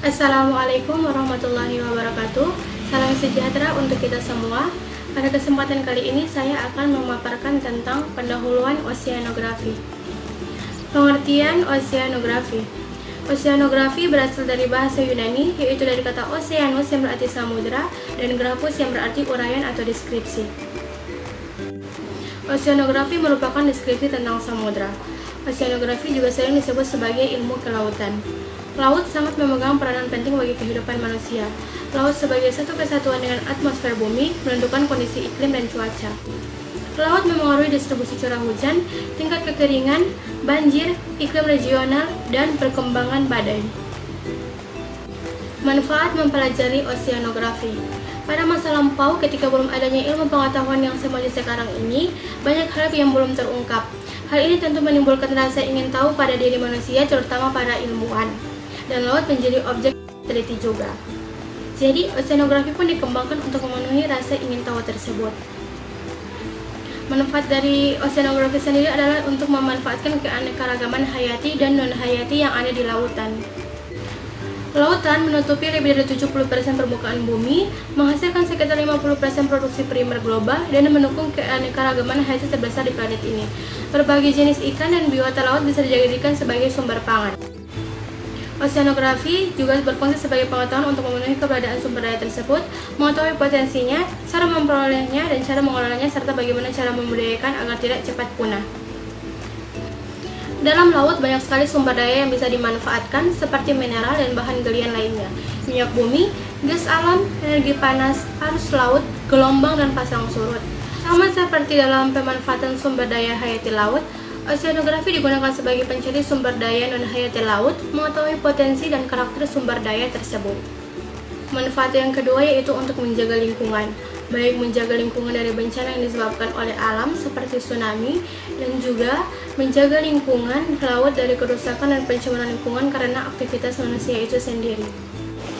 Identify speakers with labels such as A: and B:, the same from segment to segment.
A: Assalamualaikum warahmatullahi wabarakatuh. Salam sejahtera untuk kita semua. Pada kesempatan kali ini saya akan memaparkan tentang pendahuluan oseanografi. Pengertian oseanografi. Oseanografi berasal dari bahasa Yunani, yaitu dari kata oceanus yang berarti samudra dan graphus yang berarti uraian atau deskripsi. Oseanografi merupakan deskripsi tentang samudra. Oseanografi juga sering disebut sebagai ilmu kelautan. Laut sangat memegang peranan penting bagi kehidupan manusia. Laut sebagai satu kesatuan dengan atmosfer bumi menentukan kondisi iklim dan cuaca. Laut memengaruhi distribusi curah hujan, tingkat kekeringan, banjir, iklim regional, dan perkembangan badai. Manfaat mempelajari oseanografi. Pada masa lampau, ketika belum adanya ilmu pengetahuan yang semaju sekarang ini, banyak hal yang belum terungkap. Hal ini tentu menimbulkan rasa ingin tahu pada diri manusia, terutama para ilmuwan. Dan laut menjadi objek teliti juga. Jadi, oseanografi pun dikembangkan untuk memenuhi rasa ingin tahu tersebut. Manfaat dari oseanografi sendiri adalah untuk memanfaatkan keanekaragaman hayati dan non-hayati yang ada di lautan. Lautan menutupi lebih dari 70% permukaan bumi, menghasilkan sekitar 50% produksi primer global, dan mendukung keanekaragaman hayati terbesar di planet ini. Berbagai jenis ikan dan biota laut bisa dijadikan sebagai sumber pangan. Oseanografi juga berfungsi sebagai pengetahuan untuk memenuhi keberadaan sumber daya tersebut, mengetahui potensinya, cara memperolehnya, dan cara mengelolanya, serta bagaimana cara membudidayakan agar tidak cepat punah. Dalam laut banyak sekali sumber daya yang bisa dimanfaatkan seperti mineral dan bahan galian lainnya, minyak bumi, gas alam, energi panas, arus laut, gelombang, dan pasang surut. Sama seperti dalam pemanfaatan sumber daya hayati laut, oseanografi digunakan sebagai pencari sumber daya non-hayati laut, mengetahui potensi dan karakter sumber daya tersebut. Manfaat yang kedua yaitu untuk menjaga lingkungan, baik menjaga lingkungan dari bencana yang disebabkan oleh alam seperti tsunami, dan juga menjaga lingkungan laut dari kerusakan dan pencemaran lingkungan karena aktivitas manusia itu sendiri.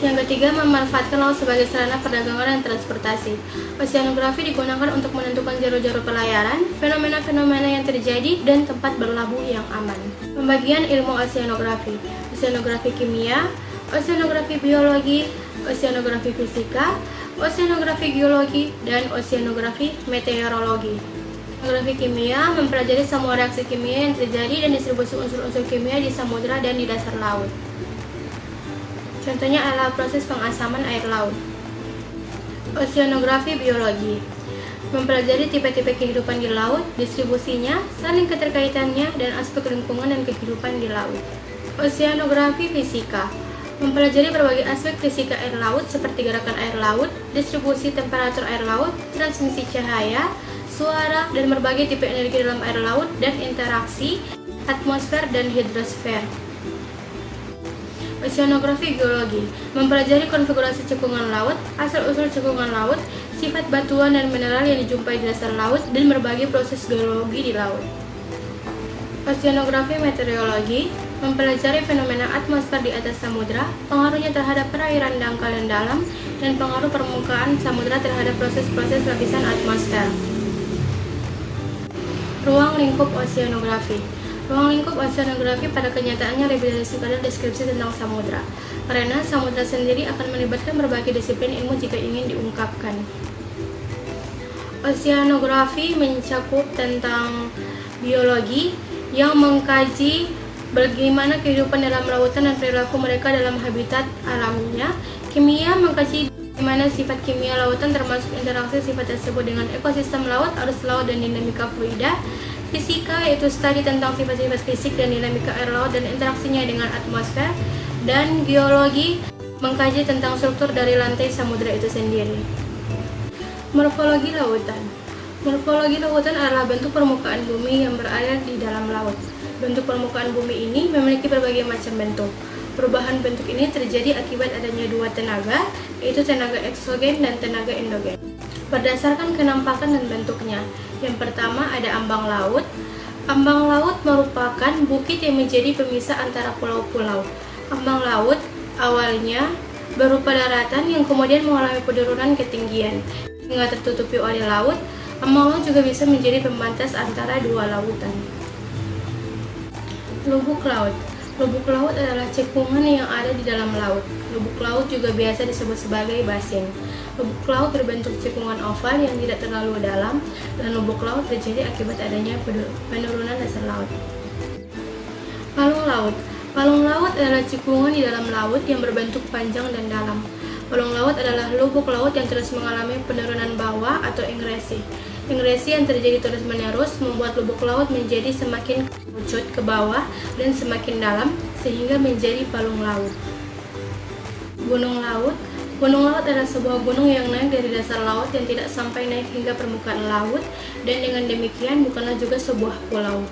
A: Yang ketiga, memanfaatkan laut sebagai sarana perdagangan dan transportasi. Oseanografi digunakan untuk menentukan jalur-jalur pelayaran, fenomena-fenomena yang terjadi, dan tempat berlabuh yang aman. Pembagian ilmu oseanografi: oseanografi kimia, oseanografi biologi, oseanografi fisika, oseanografi geologi, dan oseanografi meteorologi. Oseanografi kimia mempelajari semua reaksi kimia yang terjadi dan distribusi unsur-unsur kimia di samudra dan di dasar laut. Contohnya adalah proses pengasaman air laut. Oseanografi biologi mempelajari tipe-tipe kehidupan di laut, distribusinya, saling keterkaitannya, dan aspek lingkungan dan kehidupan di laut. Oseanografi fisika mempelajari berbagai aspek fisika air laut seperti gerakan air laut, distribusi temperatur air laut, transmisi cahaya, suara, dan berbagai tipe energi dalam air laut, dan interaksi atmosfer dan hidrosfer. Oseanografi geologi mempelajari konfigurasi cekungan laut, asal-usul cekungan laut, sifat batuan dan mineral yang dijumpai di dasar laut, dan berbagai proses geologi di laut. Oseanografi meteorologi mempelajari fenomena atmosfer di atas samudra, pengaruhnya terhadap perairan dangkal dan dalam, dan pengaruh permukaan samudra terhadap proses-proses lapisan atmosfer. Ruang lingkup oseanografi. Ruang lingkup oseanografi pada kenyataannya lebih dari sekadar deskripsi tentang samudra, karena samudra sendiri akan melibatkan berbagai disiplin ilmu jika ingin diungkapkan. Oseanografi mencakup tentang biologi yang mengkaji bagaimana kehidupan dalam lautan dan perilaku mereka dalam habitat alaminya. Kimia mengkaji bagaimana sifat kimia lautan termasuk interaksi sifat tersebut dengan ekosistem laut, arus laut, dan dinamika fluida. Fisika yaitu studi tentang sifat-sifat fisik dan dinamika air laut dan interaksinya dengan atmosfer. Dan geologi mengkaji tentang struktur dari lantai samudra itu sendiri. Morfologi lautan. Morfologi lautan adalah bentuk permukaan bumi yang berada di dalam laut. Bentuk permukaan bumi ini memiliki berbagai macam bentuk. Perubahan bentuk ini terjadi akibat adanya dua tenaga, yaitu tenaga eksogen dan tenaga endogen. Berdasarkan kenampakan dan bentuknya, yang pertama ada ambang laut. Ambang laut merupakan bukit yang menjadi pemisah antara pulau-pulau. Ambang laut awalnya berupa daratan yang kemudian mengalami penurunan ketinggian hingga tertutupi oleh laut. Ambang laut juga bisa menjadi pembatas antara dua lautan. Lubuk laut. Lubuk laut adalah cekungan yang ada di dalam laut. Lubuk laut juga biasa disebut sebagai basin. Lubuk laut berbentuk cekungan oval yang tidak terlalu dalam, dan lubuk laut terjadi akibat adanya penurunan dasar laut. Palung laut. Palung laut adalah cekungan di dalam laut yang berbentuk panjang dan dalam. Palung laut adalah lubuk laut yang terus mengalami penurunan bawah atau ingresi. Ingresi yang terjadi terus-menerus membuat lubuk laut menjadi semakin kerucut ke bawah dan semakin dalam sehingga menjadi palung laut. Gunung laut. Gunung laut adalah sebuah gunung yang naik dari dasar laut yang tidak sampai naik hingga permukaan laut, dan dengan demikian bukanlah juga sebuah pulau.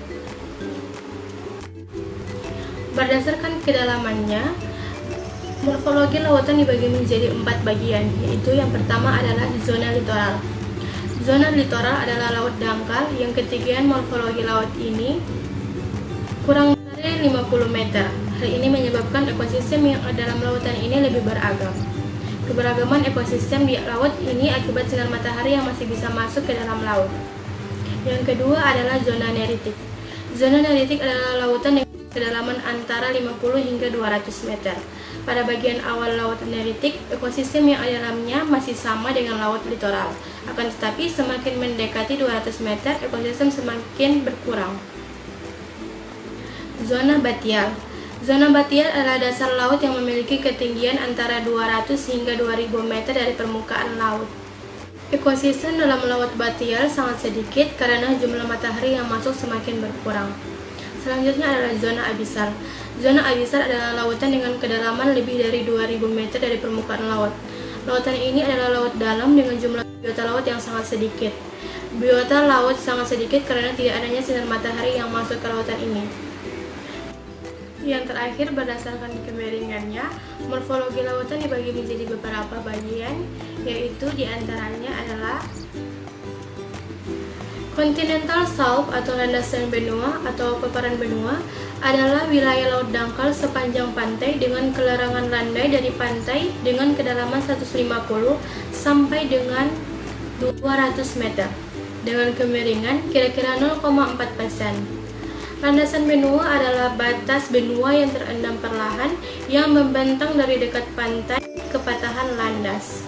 A: Berdasarkan kedalamannya, morfologi lautan dibagi menjadi 4 bagian, yaitu yang pertama adalah zona litoral. Zona litoral adalah laut dangkal yang ketinggian morfologi laut ini kurang dari 50 meter. Hal ini menyebabkan ekosistem yang ada dalam lautan ini lebih beragam. Keberagaman ekosistem di laut ini akibat sinar matahari yang masih bisa masuk ke dalam laut. Yang kedua adalah zona neritik. Zona neritik adalah lautan dengan kedalaman antara 50 hingga 200 meter. Pada bagian awal laut neritik, ekosistem yang ada dalamnya masih sama dengan laut litoral. Akan tetapi semakin mendekati 200 meter, ekosistem semakin berkurang. Zona batial. Zona batial adalah dasar laut yang memiliki ketinggian antara 200 hingga 2000 meter dari permukaan laut. Ekosistem dalam laut batial sangat sedikit karena jumlah matahari yang masuk semakin berkurang. Selanjutnya adalah zona abisal. Zona abisal adalah lautan dengan kedalaman lebih dari 2000 meter dari permukaan laut. Lautan ini adalah laut dalam dengan jumlah biota laut yang sangat sedikit. Biota laut sangat sedikit karena tidak adanya sinar matahari yang masuk ke lautan ini. Yang terakhir, berdasarkan kemiringannya, morfologi lautan dibagi menjadi beberapa bagian, yaitu diantaranya adalah Continental Shelf atau landasan benua atau paparan benua adalah wilayah laut dangkal sepanjang pantai dengan kelarangan landai dari pantai dengan kedalaman 150 sampai dengan 200 meter dengan kemiringan kira-kira 0,4%. Landasan benua adalah batas benua yang terendam perlahan yang membentang dari dekat pantai ke patahan landas.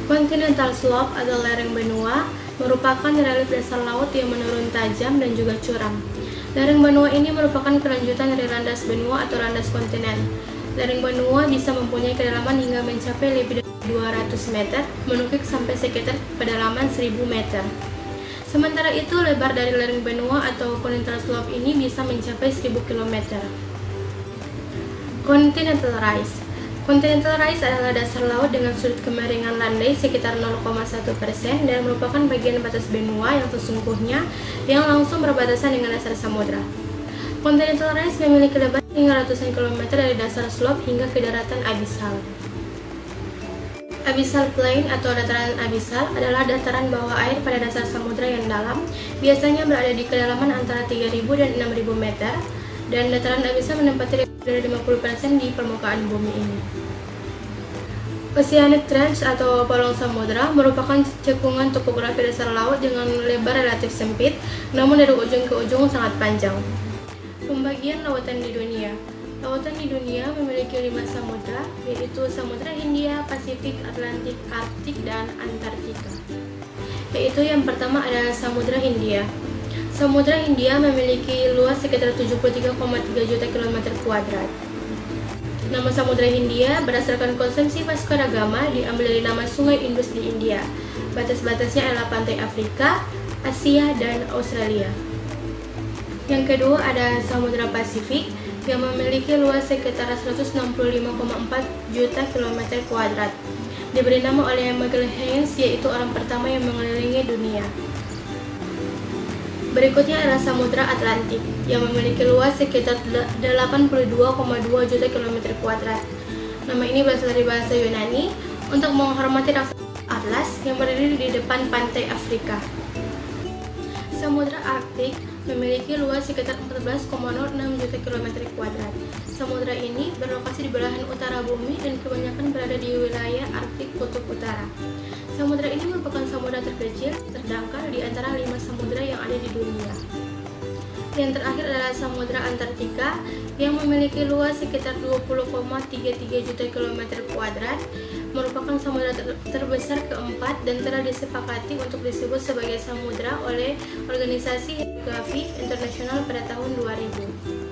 A: Continental Slope atau lereng benua merupakan relief dasar laut yang menurun tajam dan juga curam. Lereng benua ini merupakan kelanjutan dari landas benua atau landas kontinen. Lereng benua bisa mempunyai kedalaman hingga mencapai lebih dari 200 meter, menukik sampai sekitar kedalaman 1000 meter. Sementara itu, lebar dari lereng benua atau Continental Slope ini bisa mencapai 1000 km. Continental Rise. Continental Rise adalah dasar laut dengan sudut kemiringan landai sekitar 0,1% dan merupakan bagian batas benua yang sesungguhnya yang langsung berbatasan dengan dasar samudra. Continental Rise memiliki lebar hingga ratusan kilometer dari dasar slope hingga ke daratan abisal. Abyssal Plain atau dataran abisal adalah dataran bawah air pada dasar samudra yang dalam, biasanya berada di kedalaman antara 3000 dan 6000 meter, dan dataran abisal menempati lebih dari 50% di permukaan bumi ini. Oceanic Trench atau palung samudra merupakan cekungan topografi dasar laut dengan lebar relatif sempit, namun dari ujung ke ujung sangat panjang. Pembagian lautan di dunia. Lautan di dunia memiliki 5 samudra, yaitu Samudra Hindia, Pasifik, Atlantik, Arktik, dan Antartika. Yaitu yang pertama adalah Samudra Hindia. Samudra Hindia memiliki luas sekitar 73,3 juta kilometer kuadrat. Nama Samudra Hindia berdasarkan konsepsi Vasco da Gama diambil dari nama Sungai Indus di India. Batas-batasnya adalah pantai Afrika, Asia, dan Australia. Yang kedua ada Samudra Pasifik yang memiliki luas sekitar 165,4 juta kilometer kuadrat. Diberi nama oleh Magellan, yaitu orang pertama yang mengelilingi dunia. Berikutnya adalah Samudra Atlantik yang memiliki luas sekitar 82,2 juta kilometer kuadrat. Nama ini berasal dari bahasa Yunani untuk menghormati raksasa Atlas yang berdiri di depan pantai Afrika. Samudra Arktik memiliki luas sekitar 14,06 juta kilometer kuadrat. Samudra ini berlokasi di belahan utara bumi dan kebanyakan berada di wilayah Arktik Kutub Utara. Samudra ini merupakan samudra terkecil, terdangkal di antara 5 samudra yang ada di dunia. Yang terakhir adalah Samudra Antartika yang memiliki luas sekitar 20,33 juta kilometer kuadrat, merupakan samudra terbesar keempat dan telah disepakati untuk disebut sebagai samudra oleh Organisasi Geografi Internasional pada tahun 2000.